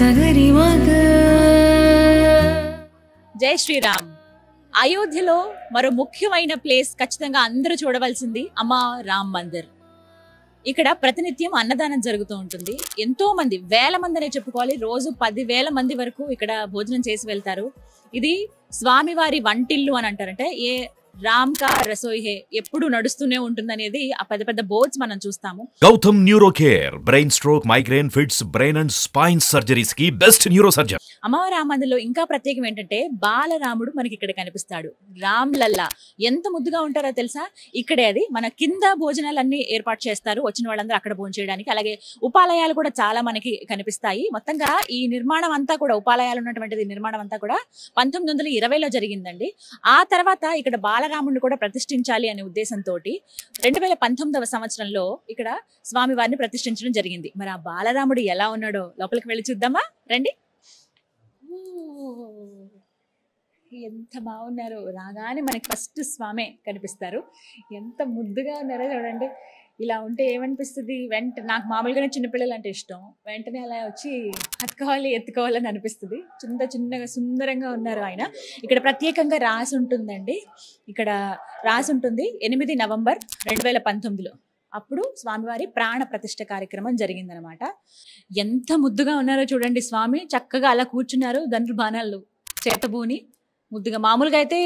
సగరి మగ. జై శ్రీరామ్. అయోధ్యలో మరో ముఖ్యమైన ప్లేస్ ఖచ్చితంగా అందరూ చూడవలసింది అమ్మ రామ్ మందిర్. ఇక్కడ ప్రతినిత్యం అన్నదానం జరుగుతూ ఉంటుంది. ఎంతో మంది, వేల మంది అనే చెప్పుకోవాలి, రోజు 10,000 మంది వరకు ఇక్కడ భోజనం చేసి వెళ్తారు. ఇది స్వామివారి వంటిల్లు అని అంటారంటే ఏ రామ్ కా రసోయి హే, ఎప్పుడు నడుస్తూనే ఉంటుంది అనేది ఆ పెద్ద పెద్ద బోర్డ్స్ మనం చూస్తాము. Gautam neuro care, brain stroke, migraine, fits, brain and spine surgeries కి బెస్ట్ న్యూరో సర్జన్. అమ్మ రామ మందిర్లో ఇంకా ప్రత్యేకం ఏంటంటే బాలరాముడు మనకి ఇక్కడ కనిపిస్తాడు. రామ్ లల్లా ఎంత ముద్దుగా ఉంటారో తెలుసా. ఇక్కడే అది మన కింద భోజనాలన్నీ ఏర్పాటు చేస్తారు వచ్చిన వాళ్ళందరూ అక్కడ భోజనం చేయడానికి. అలాగే ఉపాలయాలు కూడా చాలా మనకి కనిపిస్తాయి. మొత్తంగా ఈ నిర్మాణం అంతా కూడా, ఉపాలయాలు ఉన్నటువంటిది నిర్మాణం అంతా కూడా 1920లో జరిగిందండి. ఆ తర్వాత ఇక్కడ బాలరాముడిని కూడా ప్రతిష్ఠించాలి అనే ఉద్దేశంతో 2019వ సంవత్సరంలో ఇక్కడ స్వామివారిని ప్రతిష్ఠించడం జరిగింది. మరి ఆ బాలరాముడు ఎలా ఉన్నాడో లోపలికి వెళ్ళి చూద్దామా రండి. ఎంత బాగున్నారు. రాగానే మనకి ఫస్ట్ స్వామే కనిపిస్తారు. ఎంత ముద్దుగా ఉన్నారో చూడండి. ఇలా ఉంటే ఏమనిపిస్తుంది, నాకు మామూలుగానే చిన్నపిల్లలు అంటే ఇష్టం. వెంటనే అలా వచ్చి హత్తుకోవాలి, ఎత్తుకోవాలని అనిపిస్తుంది. చిన్నగా సుందరంగా ఉన్నారు ఆయన. ఇక్కడ ప్రత్యేకంగా రాసి ఉంటుందండి. ఇక్కడ రాసి ఉంటుంది 8 నవంబర్ 2019లో. అప్పుడు స్వామివారి ప్రాణ ప్రతిష్ఠ కార్యక్రమం జరిగిందనమాట. ఎంత ముద్దుగా ఉన్నారో చూడండి. స్వామి చక్కగా అలా కూర్చున్నారు, ధనుర్బాణాలు చేతబూని ముద్దుగా. మామూలుగా అయితే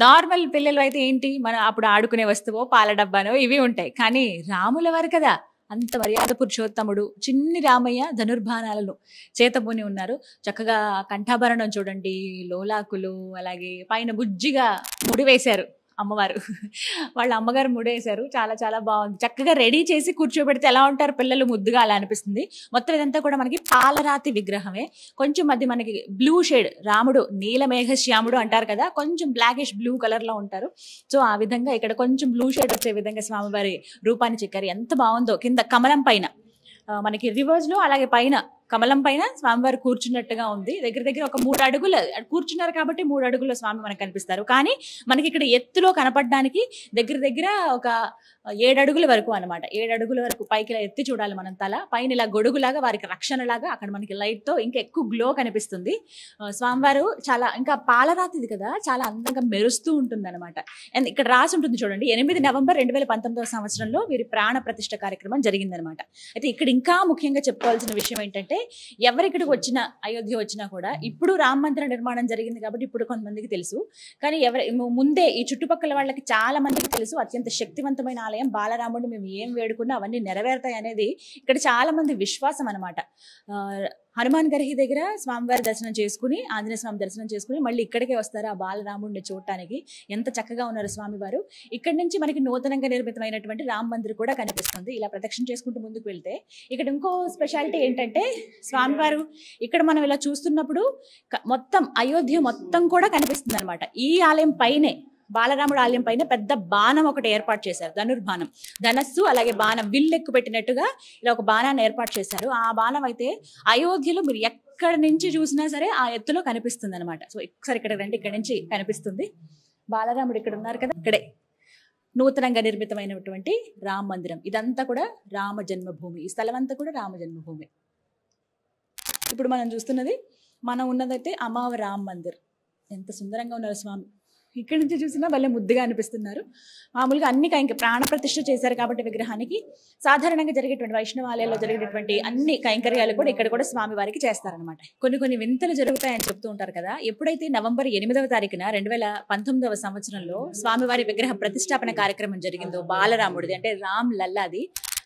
నార్మల్ పిల్లలు అయితే ఏంటి, మన అప్పుడు ఆడుకునే వస్తువో పాల డబ్బానో ఇవి ఉంటాయి. కానీ రాముల వారు కదా, అంత మర్యాద పురుషోత్తముడు, చిన్ని రామయ్య ధనుర్బాణాలను చేతబూని ఉన్నారు. చక్కగా కంఠాభరణం చూడండి, లోలాకులు, అలాగే పైన బుజ్జిగా ముడి వేశారు అమ్మవారు. వాళ్ళ అమ్మగారు ముడేశారు. చాలా చాలా బాగుంది. చక్కగా రెడీ చేసి కూర్చోబెడితే ఎలా ఉంటారు పిల్లలు, ముద్దుగా అలా అనిపిస్తుంది. మొత్తం ఇదంతా కూడా మనకి పాలరాతి విగ్రహమే. కొంచెం అది మనకి బ్లూ షేడ్, రాముడు నీలమేఘశ్యాముడు అంటారు కదా, కొంచెం బ్లాకిష్ బ్లూ కలర్ లో ఉంటారు. సో ఆ విధంగా ఇక్కడ కొంచెం బ్లూ షేడ్ వచ్చే విధంగా స్వామివారి రూపాన్ని చెక్కారు. ఎంత బాగుందో. కింద కమలం పైన మనకి రివర్స్ లో, అలాగే పైన కమలం పైన స్వామివారు కూర్చున్నట్టుగా ఉంది. దగ్గర ఒక 3 అడుగులు కూర్చున్నారు కాబట్టి 3 అడుగుల స్వామి మనకు కనిపిస్తారు. కానీ మనకి ఇక్కడ ఎత్తులో కనపడడానికి దగ్గర ఒక 7 అడుగుల వరకు అనమాట. 7 అడుగుల వరకు పైకి ఇలా ఎత్తి చూడాలి మనం తల. పైన ఇలా గొడుగులాగా వారికి రక్షణలాగా అక్కడ మనకి లైట్ తో ఇంకా ఎక్కువ గ్లో కనిపిస్తుంది. స్వామివారు చాలా, ఇంకా పాలరాతిది కదా, చాలా అందంగా మెరుస్తూ ఉంటుంది అనమాట. అండ్ ఇక్కడ రాసి ఉంటుంది చూడండి, 8 నవంబర్ 2019వ సంవత్సరంలో వీరి ప్రాణ ప్రతిష్ఠ కార్యక్రమం జరిగిందనమాట. అయితే ఇక్కడ ఇంకా ముఖ్యంగా చెప్పుకోవాల్సిన విషయం ఏంటంటే, ఎవరిక్కడికి వచ్చినా, అయోధ్య వచ్చినా కూడా ఇప్పుడు రామ మందిర నిర్మాణం జరిగింది కాబట్టి ఇప్పుడు కొంతమందికి తెలుసు. కానీ ముందే ఈ చుట్టుపక్కల వాళ్ళకి చాలా మందికి తెలుసు, అత్యంత శక్తివంతమైన ఆలయం బాలరాముడు. మేము ఏం వేడుకున్నా అవన్నీ నెరవేరుతాయి అనేది ఇక్కడ చాలా మంది విశ్వాసం అనమాట. హనుమాన్ గర్హి దగ్గర స్వామివారి దర్శనం చేసుకుని, ఆంజనేయ స్వామి దర్శనం చేసుకుని మళ్ళీ ఇక్కడికే వస్తారు ఆ బాలరాముడిని చూడటానికి. ఎంత చక్కగా ఉన్నారు స్వామివారు. ఇక్కడి నుంచి మనకి నూతనంగా నిర్మితమైనటువంటి రామ మందిర్ కూడా కనిపిస్తుంది. ఇలా ప్రదక్షిణ చేసుకుంటూ ముందుకు వెళ్తే ఇక్కడ ఇంకో స్పెషాలిటీ ఏంటంటే, స్వామివారు ఇక్కడ మనం ఇలా చూస్తున్నప్పుడు మొత్తం అయోధ్య మొత్తం కూడా కనిపిస్తుంది అనమాట. ఈ ఆలయం పైనే, బాలరాముడు ఆలయం పైన పెద్ద బాణం ఒకటి ఏర్పాటు చేశారు. ధనుర్బాణం, ధనస్సు అలాగే బాణం, విల్లెక్కు పెట్టినట్టుగా ఇలా ఒక బాణాన్ని ఏర్పాటు చేశారు. ఆ బాణం అయితే అయోధ్యలో మీరు ఎక్కడి నుంచి చూసినా సరే ఆ ఎత్తులో కనిపిస్తుంది అనమాట. సో ఒకసారి ఇక్కడ రండి, ఇక్కడ నుంచి కనిపిస్తుంది. బాలరాముడు ఇక్కడ ఉన్నారు కదా, ఇక్కడే నూతనంగా నిర్మితమైనటువంటి రామ మందిరం. ఇదంతా కూడా రామ జన్మభూమి. ఈ స్థలం అంతా కూడా రామ జన్మభూమి. ఇప్పుడు మనం చూస్తున్నది, మనం ఉన్నదైతే అమ్మ రామ మందిర్. ఎంత సుందరంగా ఉన్నారు స్వామి. ఇక్కడి నుంచి చూసినా భలే ముద్దుగా అనిపిస్తున్నారు. మామూలుగా అన్ని ప్రాణ ప్రతిష్ఠ చేశారు కాబట్టి విగ్రహానికి సాధారణంగా జరిగేటువంటి వైష్ణవాలయాల్లో జరిగేటువంటి అన్ని కైంకర్యాలు కూడా ఇక్కడ కూడా స్వామి వారికి చేస్తారనమాట. కొన్ని వింతలు జరుగుతాయని చెప్తూ ఉంటారు కదా. ఎప్పుడైతే నవంబర్ 8వ తారీఖున 2019వ సంవత్సరంలో స్వామివారి విగ్రహ ప్రతిష్టాపన కార్యక్రమం జరిగిందో బాలరాముడిది, అంటే రామ్ లల్లాది,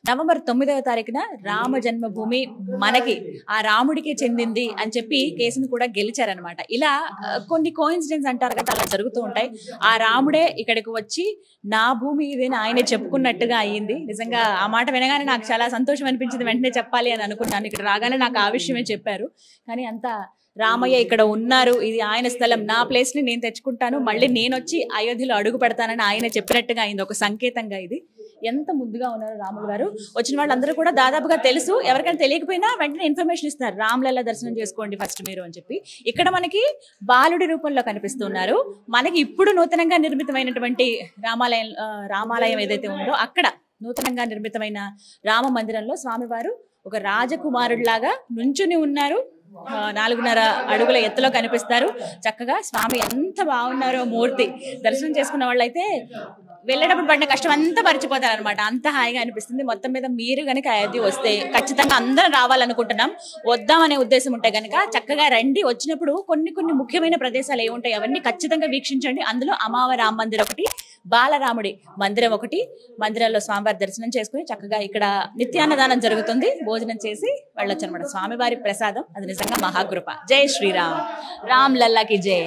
నవంబర్ 9వ తారీఖున రామ జన్మభూమి మనకి ఆ రాముడికే చెందింది అని చెప్పి కేసును కూడా గెలిచారనమాట. ఇలా కొన్ని కోఇన్సిడెన్స్ అంటారు కదా, అలా జరుగుతూ ఉంటాయి. ఆ రాముడే ఇక్కడికి వచ్చి నా భూమి ఇదేని ఆయనే చెప్పుకున్నట్టుగా అయ్యింది. నిజంగా ఆ మాట వినగానే నాకు చాలా సంతోషం అనిపించింది. వెంటనే చెప్పాలి అని అనుకున్నాను. ఇక్కడ రాగానే నాకు ఆ విషయమే చెప్పారు. కానీ అంతా రామయ్య ఇక్కడ ఉన్నారు, ఇది ఆయన స్థలం, నా ప్లేస్ ని నేను తెచ్చుకుంటాను, మళ్ళీ నేను వచ్చి అయోధ్యలో అడుగు పెడతానని ఆయన చెప్పినట్టుగా అయింది. ఒక సంకేతంగా ఇది. ఎంత ముద్దుగా ఉన్నారు రాములు గారు. వచ్చిన వాళ్ళందరూ కూడా దాదాపుగా తెలుసు. ఎవరికైనా తెలియకపోయినా వెంటనే ఇన్ఫర్మేషన్ ఇస్తున్నారు, రాములల్లా దర్శనం చేసుకోండి ఫస్ట్ మీరు అని చెప్పి. ఇక్కడ మనకి బాలుడి రూపంలో కనిపిస్తున్నారు. మనకి ఇప్పుడు నూతనంగా నిర్మితమైనటువంటి రామాలయం ఏదైతే ఉందో అక్కడ నూతనంగా నిర్మితమైన రామ మందిరంలో స్వామివారు ఒక రాజకుమారుడిలాగా నుంచుని ఉన్నారు. 4.5 అడుగుల ఎత్తులో కనిపిస్తారు. చక్కగా స్వామి ఎంత బాగున్నారో మూర్తి. దర్శనం చేసుకున్న వాళ్ళైతే వెళ్ళేటప్పుడు పడిన కష్టం అంతా మర్చిపోతారు అనమాట. అంత హాయిగా అనిపిస్తుంది. మొత్తం మీద మీరు కనుక అయోధ్య వస్తే ఖచ్చితంగా అందరం రావాలనుకుంటున్నాం. వద్దామనే ఉద్దేశం ఉంటే కనుక చక్కగా రండి. వచ్చినప్పుడు కొన్ని ముఖ్యమైన ప్రదేశాలు ఏముంటాయి అవన్నీ ఖచ్చితంగా వీక్షించండి. అందులో అమావ రామ మందిరం ఒకటి, బాలరాముడి మందిరం ఒకటి. మందిరాల్లో స్వామివారి దర్శనం చేసుకుని చక్కగా ఇక్కడ నిత్యాన్నదానం జరుగుతుంది. భోజనం చేసి వెళ్ళొచ్చు అనమాట. స్వామివారి ప్రసాదం అది నిజంగా మహాకృప. జై శ్రీరామ్. రామ్ లల్లాకి జై.